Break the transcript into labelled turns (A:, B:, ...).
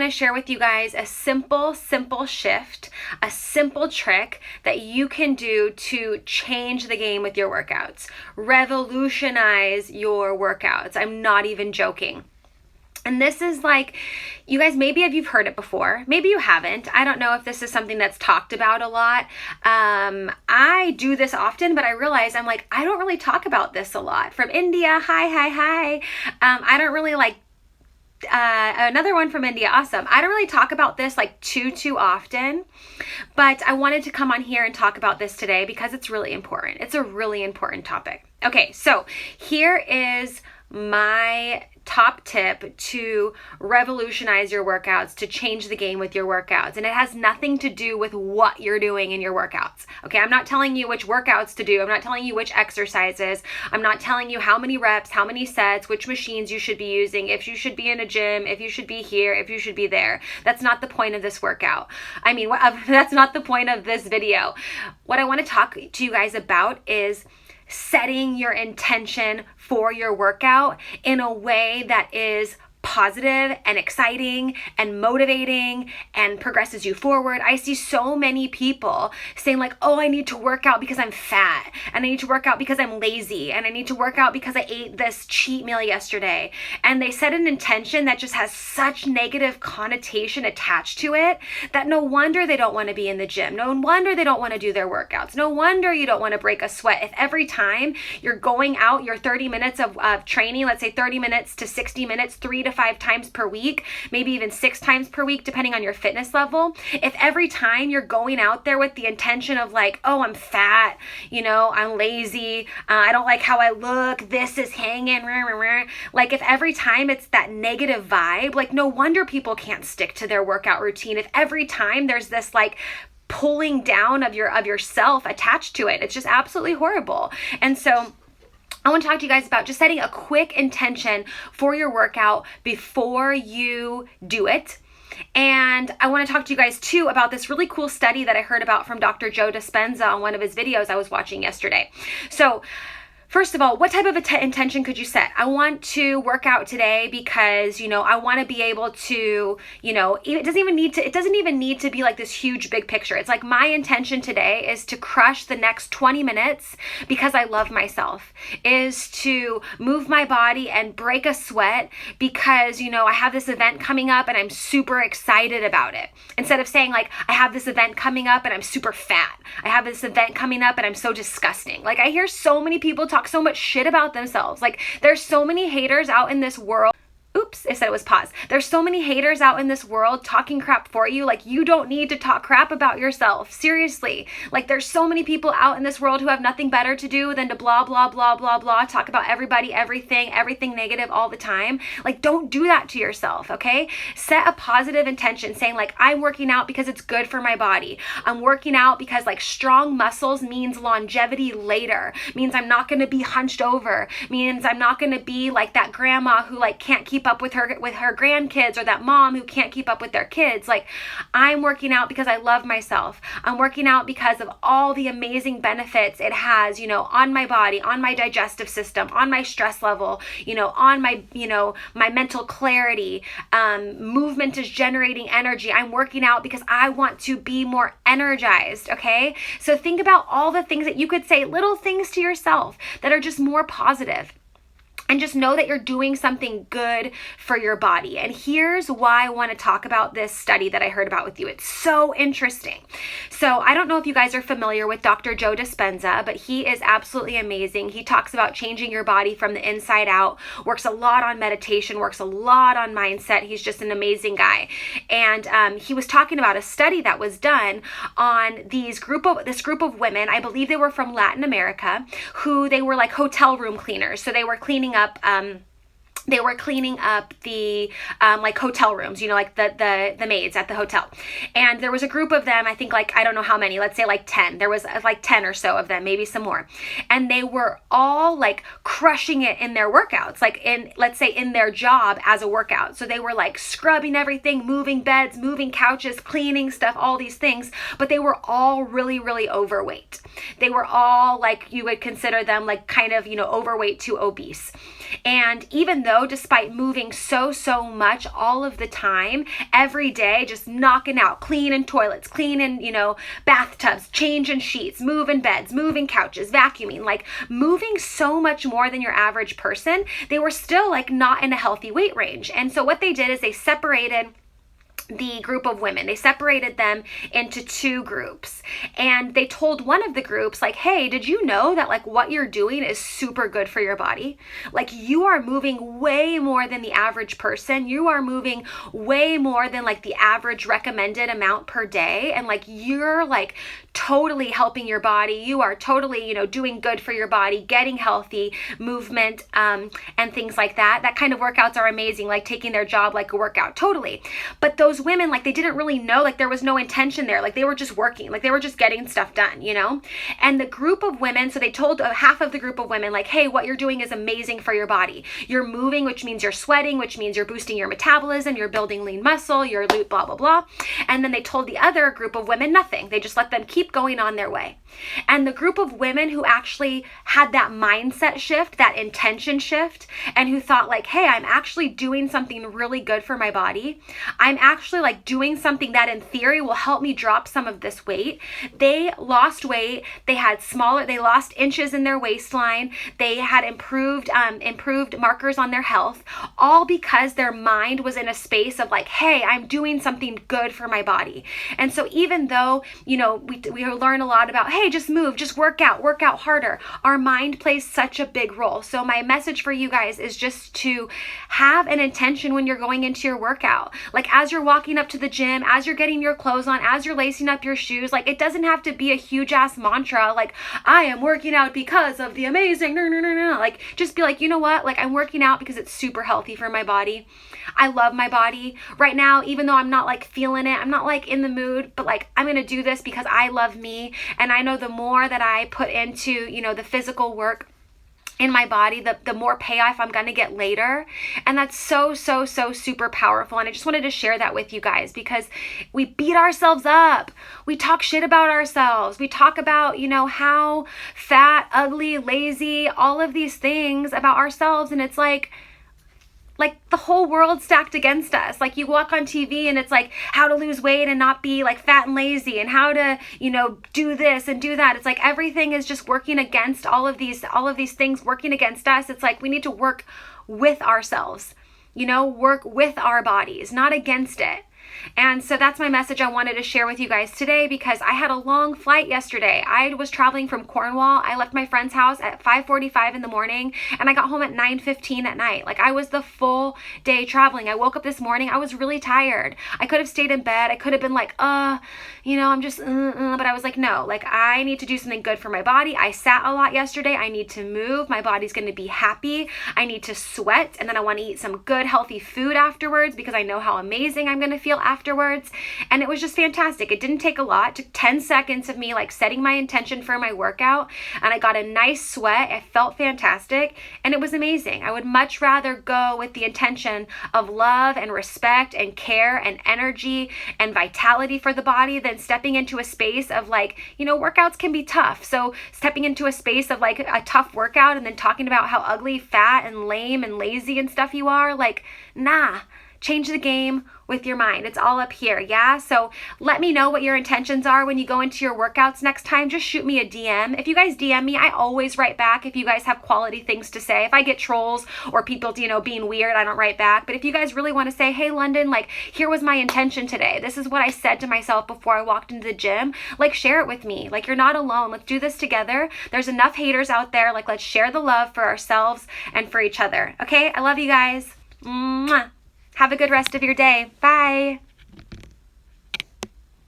A: want to share with you guys a simple shift, a simple trick that you can do to change the game with your workouts. Revolutionize your workouts. I'm not even joking. And this is like, you guys, maybe you've heard it before. Maybe you haven't. I don't know if this is something that's talked about a lot. I do this often, but I realize I'm like, I don't really talk about this a lot. From India, hi. I don't really like, another one from India, awesome. I don't really talk about this like too often, but I wanted to come on here and talk about this today because it's really important. It's a really important topic. Okay, so here is my top tip to revolutionize your workouts, to change the game with your workouts. And it has nothing to do with what you're doing in your workouts. Okay, I'm not telling you which workouts to do. I'm not telling you which exercises. I'm not telling you how many reps, how many sets, which machines you should be using, if you should be in a gym, if you should be here, if you should be there. That's not the point of this workout. That's not the point of this video. What I want to talk to you guys about is setting your intention for your workout in a way that is positive and exciting and motivating and progresses you forward. I see so many people saying like, oh, I need to work out because I'm fat, and I need to work out because I'm lazy, and I need to work out because I ate this cheat meal yesterday. And they set an intention that just has such negative connotation attached to it that no wonder they don't want to be in the gym. No wonder they don't want to do their workouts. No wonder you don't want to break a sweat. If every time you're going out your 30 minutes of training, let's say 30 minutes to 60 minutes, 3 to 5 times per week, maybe even 6 times per week, depending on your fitness level. If every time you're going out there with the intention of like, oh, I'm fat, I'm lazy, I don't like how I look, this is hanging, like if every time it's that negative vibe, like no wonder people can't stick to their workout routine. If every time there's this like pulling down of yourself attached to it, it's just absolutely horrible. And so I want to talk to you guys about just setting a quick intention for your workout before you do it. And I want to talk to you guys too about this really cool study that I heard about from Dr. Joe Dispenza on one of his videos I was watching yesterday. So first of all, what type of intention could you set? I want to work out today because, I want to be able to, it doesn't even need to be like this huge big picture. It's like my intention today is to crush the next 20 minutes because I love myself, is to move my body and break a sweat because, I have this event coming up and I'm super excited about it. Instead of saying like, I have this event coming up and I'm super fat. I have this event coming up and I'm so disgusting. Like I hear so many people talk so much shit about themselves. Like there's so many haters out in this world. Oops, I said it was pause. There's so many haters out in this world talking crap for you. Like you don't need to talk crap about yourself. Seriously. Like there's so many people out in this world who have nothing better to do than to blah, blah, blah, blah, blah, talk about everybody, everything negative all the time. Like don't do that to yourself, okay? Set a positive intention saying like, I'm working out because it's good for my body. I'm working out because like strong muscles means longevity later, means I'm not going to be hunched over, means I'm not going to be like that grandma who like can't keep up with her grandkids, or that mom who can't keep up with their kids. Like I'm working out because I love myself. I'm working out because of all the amazing benefits it has, on my body, on my digestive system, on my stress level, on my, my mental clarity. Movement is generating energy. I'm working out because I want to be more energized. Okay. So think about all the things that you could say, little things to yourself that are just more positive. And just know that you're doing something good for your body. And here's why I want to talk about this study that I heard about with you. It's so interesting. So I don't know if you guys are familiar with Dr. Joe Dispenza, but he is absolutely amazing. He talks about changing your body from the inside out, works a lot on meditation, works a lot on mindset. He's just an amazing guy. And he was talking about a study that was done on this group of women. I believe they were from Latin America, who they were like hotel room cleaners. So they were cleaning up the like hotel rooms, like the maids at the hotel. And there was a group of them, I think like, I don't know how many, let's say like 10. There was like 10 or so of them, maybe some more. And they were all like crushing it in their workouts, like let's say in their job as a workout. So they were like scrubbing everything, moving beds, moving couches, cleaning stuff, all these things, but they were all really, really overweight. They were all like, you would consider them like kind of, overweight to obese. And even though, despite moving so much all of the time, every day, just knocking out, cleaning toilets, cleaning, bathtubs, changing sheets, moving beds, moving couches, vacuuming, like moving so much more than your average person, they were still like not in a healthy weight range. And so what they did is they separated the group of women. They separated them into two groups, and they told one of the groups, like, hey, did you know that like what you're doing is super good for your body? Like, you are moving way more than the average person. You are moving way more than like the average recommended amount per day, and like you're like totally helping your body. You are totally, doing good for your body, getting healthy, movement, and things like that. That kind of workouts are amazing, like taking their job like a workout, totally. But those women, like, they didn't really know, like there was no intention there. Like, they were just working, like they were just getting stuff done, And the group of women, so they told half of the group of women, like, hey, what you're doing is amazing for your body. You're moving, which means you're sweating, which means you're boosting your metabolism, you're building lean muscle, you're blah, blah, blah. And then they told the other group of women nothing. They just let them keep going on their way. And the group of women who actually had that mindset shift, that intention shift, and who thought like, hey, I'm actually doing something really good for my body. I'm actually like doing something that in theory will help me drop some of this weight. They lost weight. They lost inches in their waistline. They had improved markers on their health, all because their mind was in a space of like, hey, I'm doing something good for my body. And so even though, we learn a lot about, hey, just move, just work out harder, our mind plays such a big role. So my message for you guys is just to have an intention when you're going into your workout. Like, as you're walking up to the gym, as you're getting your clothes on, as you're lacing up your shoes, like, it doesn't have to be a huge ass mantra like, I am working out because of the amazing, no. Like, just be like, you know what, like, I'm working out because it's super healthy for my body. I love my body right now, even though I'm not like feeling it, I'm not like in the mood, but like, I'm gonna do this because I love me. And I know the more that I put into, the physical work in my body, the more payoff I'm going to get later. And that's so super powerful. And I just wanted to share that with you guys, because we beat ourselves up. We talk shit about ourselves. We talk about, how fat, ugly, lazy, all of these things about ourselves. And it's like the whole world stacked against us. Like, you walk on TV and it's like how to lose weight and not be like fat and lazy, and how to, do this and do that. It's like everything is just working against all of these things working against us. It's like we need to work with ourselves, work with our bodies, not against it. And so that's my message I wanted to share with you guys today, because I had a long flight yesterday. I was traveling from Cornwall. I left my friend's house at 5:45 in the morning, and I got home at 9:15 at night. Like, I was the full day traveling. I woke up this morning, I was really tired. I could have stayed in bed. I could have been like, I'm just, but I was like, no, like, I need to do something good for my body. I sat a lot yesterday. I need to move. My body's going to be happy. I need to sweat, and then I want to eat some good, healthy food afterwards, because I know how amazing I'm going to feel afterwards. And it was just fantastic. It didn't take a lot. It took 10 seconds of me like setting my intention for my workout, and I got a nice sweat. I felt fantastic, and it was amazing. I would much rather go with the intention of love and respect and care and energy and vitality for the body than stepping into a space of like, workouts can be tough. So stepping into a space of like a tough workout and then talking about how ugly, fat, and lame and lazy and stuff you are, like, nah. Change the game with your mind. It's all up here, yeah? So let me know what your intentions are when you go into your workouts next time. Just shoot me a DM. If you guys DM me, I always write back if you guys have quality things to say. If I get trolls or people, being weird, I don't write back. But if you guys really want to say, hey, London, like, here was my intention today. This is what I said to myself before I walked into the gym. Like, share it with me. Like, you're not alone. Let's do this together. There's enough haters out there. Like, let's share the love for ourselves and for each other. Okay? I love you guys. Mwah. Have a good rest of your day. Bye.